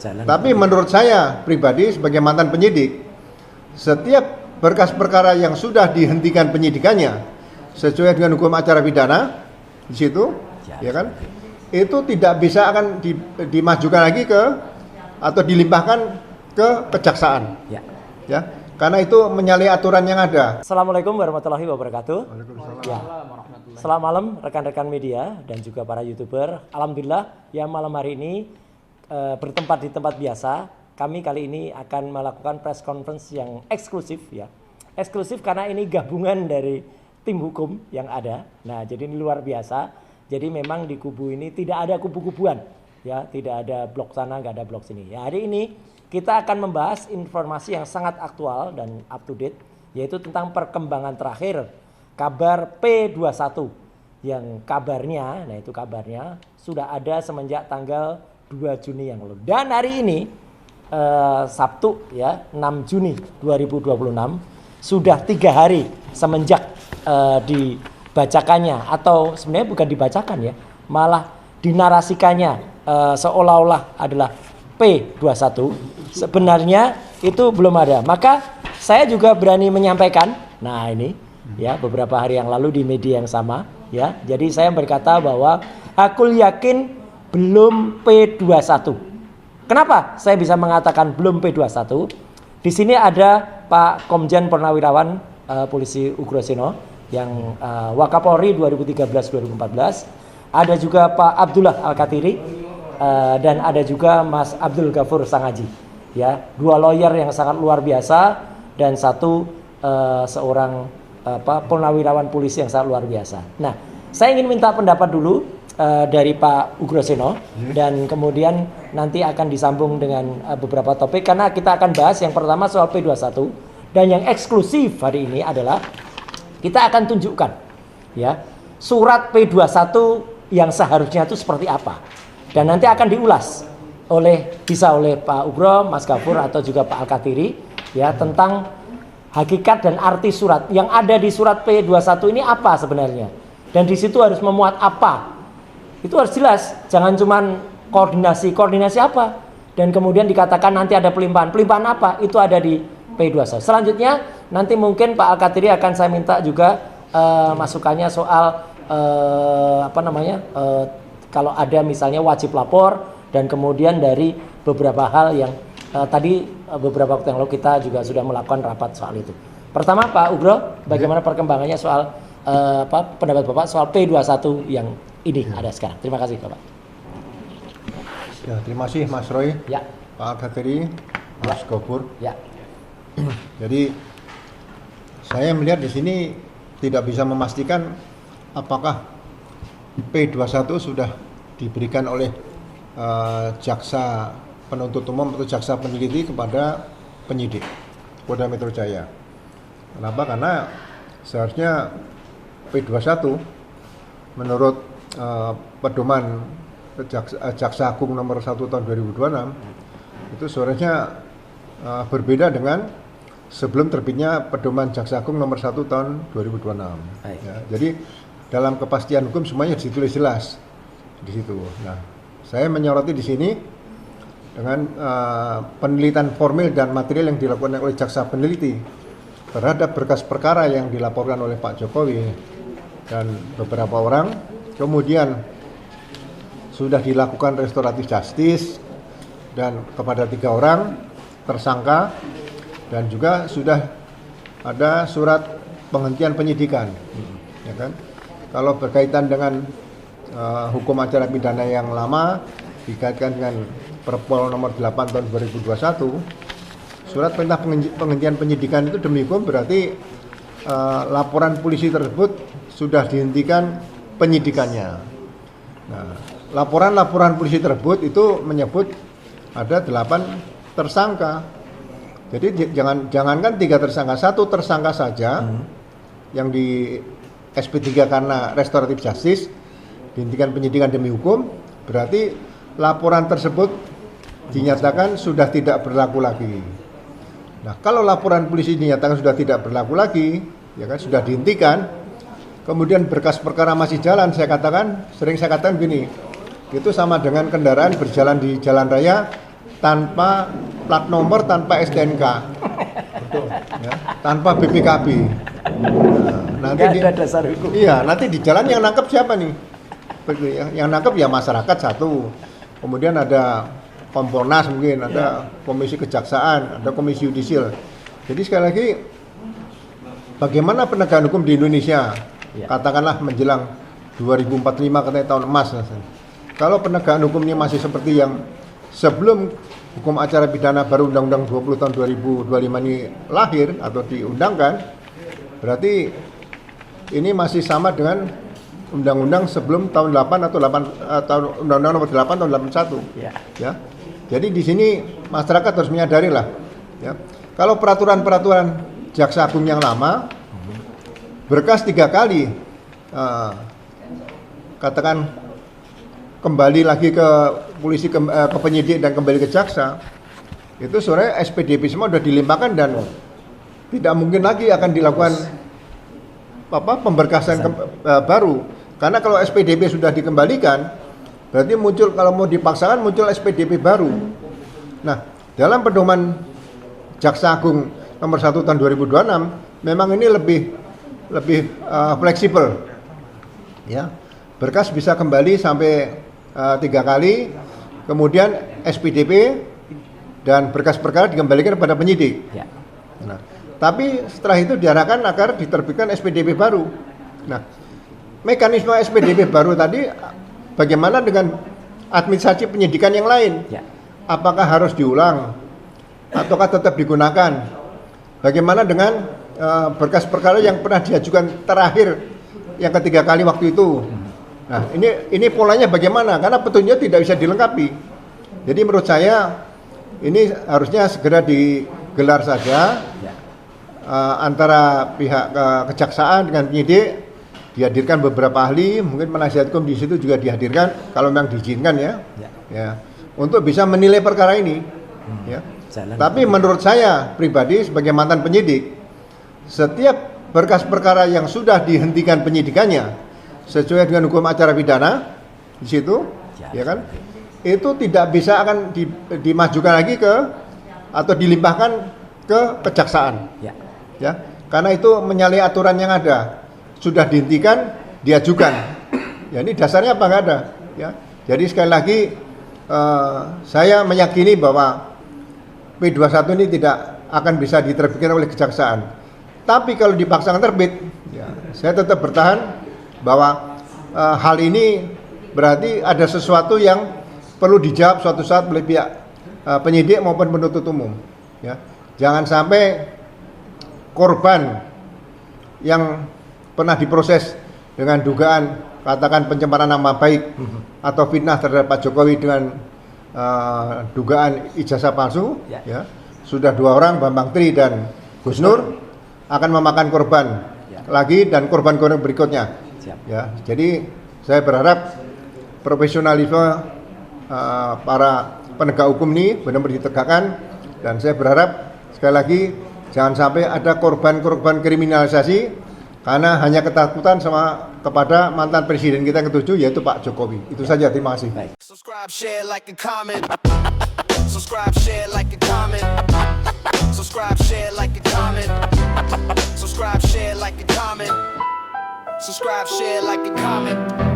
Tapi menurut saya pribadi sebagai mantan penyidik, setiap berkas perkara yang sudah dihentikan penyidikannya sesuai dengan hukum acara pidana di situ, ya kan, itu tidak bisa akan dimajukan lagi ke atau dilimpahkan ke kejaksaan, ya, karena itu menyalahi aturan yang ada. Assalamualaikum warahmatullahi wabarakatuh. Ya. Selamat malam rekan-rekan media dan juga para YouTuber. Alhamdulillah ya malam hari ini bertempat di tempat biasa. Kami kali ini akan melakukan press conference yang eksklusif ya. Eksklusif karena ini gabungan dari tim hukum yang ada. Nah, jadi ini luar biasa. Jadi memang di kubu ini tidak ada kubu-kubuan. Ya, tidak ada blok sana, nggak ada blok sini. Ya, hari ini kita akan membahas informasi yang sangat aktual dan up to date, yaitu tentang perkembangan terakhir kabar P21 yang kabarnya, nah itu kabarnya sudah ada semenjak tanggal 2 Juni yang lalu. Dan hari ini Sabtu ya 6 Juni 2026 sudah 3 hari semenjak dibacakannya, atau sebenarnya bukan dibacakan ya, malah dinarasikannya seolah-olah adalah P21. Sebenarnya itu belum ada. Maka saya juga berani menyampaikan, nah ini ya beberapa hari yang lalu di media yang sama ya. Jadi saya berkata bahwa aku yakin belum P21. Kenapa saya bisa mengatakan belum P21? Di sini ada Pak Komjen Purnawirawan Polisi Ugroseno yang Wakapolri 2013-2014. Ada juga Pak Abdullah Al-Katiri dan ada juga Mas Abdul Ghafur Sangaji. Ya, 2 lawyer yang sangat luar biasa dan satu seorang purnawirawan polisi yang sangat luar biasa. Nah, saya ingin minta pendapat dulu dari Pak Ugroseno dan kemudian nanti akan disambung dengan beberapa topik karena kita akan bahas yang pertama soal P21 dan yang eksklusif hari ini adalah kita akan tunjukkan ya surat P21 yang seharusnya itu seperti apa dan nanti akan diulas bisa oleh Pak Ugro, Mas Ghafur atau juga Pak Al-Katiri ya tentang hakikat dan arti surat yang ada di surat P21 ini apa sebenarnya dan di situ harus memuat apa. Itu harus jelas, jangan cuman koordinasi apa dan kemudian dikatakan nanti ada pelimpahan apa, itu ada di P21. Selanjutnya nanti mungkin Pak Al-Katiri akan saya minta juga masukannya soal kalau ada misalnya wajib lapor dan kemudian dari beberapa hal yang tadi beberapa waktu yang lalu kita juga sudah melakukan rapat soal itu. Pertama Pak Ugro, bagaimana perkembangannya soal pendapat Bapak soal P21 yang ini ada sekarang. Terima kasih Bapak. Ya, terima kasih Mas Roy, ya. Pak Al-Katiri, Mas Ghafur. Ya. Jadi saya melihat di sini tidak bisa memastikan apakah P21 sudah diberikan oleh jaksa penuntut umum atau jaksa peneliti kepada penyidik Polda Metro Jaya. Kenapa? Karena seharusnya P21 menurut pedoman Jaksa Agung nomor 1 tahun 2026 itu seharusnya berbeda dengan sebelum terbitnya pedoman Jaksa Agung nomor 1 tahun 2026. Ya, jadi dalam kepastian hukum semuanya ditulis jelas di situ. Nah, saya menyoroti di sini dengan penelitian formil dan material yang dilakukan oleh jaksa peneliti terhadap berkas perkara yang dilaporkan oleh Pak Jokowi dan beberapa orang, kemudian sudah dilakukan restoratif justice dan kepada 3 orang tersangka dan juga sudah ada surat penghentian penyidikan, ya kan? Kalau berkaitan dengan hukum acara pidana yang lama dikaitkan dengan Perpol nomor 8 tahun 2021, surat perintah penghentian penyidikan itu demi hukum berarti laporan polisi tersebut sudah dihentikan penyidikannya. Nah, laporan polisi tersebut itu menyebut ada 8 tersangka. Jadi jangankan 3 tersangka, 1 tersangka saja yang di SP3 karena restoratif justice dihentikan penyidikan demi hukum, berarti laporan tersebut dinyatakan sudah tidak berlaku lagi. Nah, kalau laporan polisi dinyatakan sudah tidak berlaku lagi, ya kan sudah dihentikan, kemudian berkas perkara masih jalan, sering saya katakan gini, itu sama dengan kendaraan berjalan di jalan raya tanpa plat nomor, tanpa STNK, ya, tanpa BPKB. Nah, nanti Nggak ada dasar hukum. iya, nanti di jalan yang nangkep siapa nih? Yang nangkep ya masyarakat satu, kemudian ada Kompolnas mungkin, ada Komisi Kejaksaan, ada Komisi Yudisial. Jadi sekali lagi, bagaimana penegakan hukum di Indonesia? Ya. Katakanlah menjelang 2045 katanya tahun emas. Kalau penegakan hukumnya masih seperti yang sebelum hukum acara pidana baru Undang-Undang 20 tahun 2025 ini lahir atau diundangkan, berarti ini masih sama dengan undang-undang sebelum tahun 8 atau 8 tahun Undang-Undang nomor 8 tahun 81. Ya. Ya. Jadi di sini masyarakat harus menyadari lah, ya. Kalau peraturan-peraturan Jaksa Agung yang lama, berkas 3 kali, katakan kembali lagi ke polisi, ke penyidik dan kembali ke jaksa, itu sebenarnya SPDP semua sudah dilimpahkan dan tidak mungkin lagi akan dilakukan pemberkasan baru. Karena kalau SPDP sudah dikembalikan, berarti muncul, kalau mau dipaksakan muncul SPDP baru. Nah, dalam pedoman Jaksa Agung nomor 1 tahun 2026 memang ini lebih fleksibel, ya. Berkas bisa kembali sampai 3 kali, kemudian SPDP dan berkas perkara dikembalikan kepada penyidik. Ya. Nah, tapi setelah itu diarahkan agar diterbitkan SPDP baru. Nah, mekanisme SPDP baru tadi bagaimana dengan administrasi penyidikan yang lain? Ya. Apakah harus diulang ataukah tetap digunakan? Bagaimana dengan berkas perkara yang pernah diajukan terakhir yang ketiga kali waktu itu? Nah, ini polanya bagaimana? Karena petunjuknya tidak bisa dilengkapi. Jadi menurut saya ini harusnya segera digelar saja, Ya. antara pihak kejaksaan dengan penyidik, dihadirkan beberapa ahli, mungkin penasihat hukum di situ juga dihadirkan kalau memang diizinkan, ya. Ya. Ya, untuk bisa menilai perkara ini, ya. Jalan. Tapi menurut saya pribadi sebagai mantan penyidik, setiap berkas perkara yang sudah dihentikan penyidikannya sesuai dengan hukum acara pidana di situ, ya kan, itu tidak bisa akan dimajukan lagi ke atau dilimpahkan ke kejaksaan, Ya. ya, karena itu menyalahi aturan yang ada, sudah dihentikan, diajukan, ya ini dasarnya apa nggak ada, ya. Jadi sekali lagi saya meyakini bahwa P21 ini tidak akan bisa diterbitkan oleh kejaksaan. Tapi kalau dipaksakan terbit, ya, saya tetap bertahan bahwa hal ini berarti ada sesuatu yang perlu dijawab suatu saat oleh pihak penyidik maupun penuntut umum. Ya. Jangan sampai korban yang pernah diproses dengan dugaan katakan pencemaran nama baik atau fitnah terhadap Pak Jokowi dengan dugaan ijazah palsu, ya. Sudah 2 orang, Bambang Tri dan Gus Nur, akan memakan korban lagi dan korban-korban berikutnya. Ya, jadi saya berharap profesionalisme para penegak hukum ini benar-benar ditegakkan, dan saya berharap sekali lagi jangan sampai ada korban-korban kriminalisasi karena hanya ketakutan kepada mantan presiden kita yang ke-7 yaitu Pak Jokowi. Itu saja, terima kasih. Subscribe, share, like, and comment. Subscribe, share, like, and comment. Subscribe, share, like, and comment. Subscribe, share, like, and comment. Subscribe, share, like, and comment.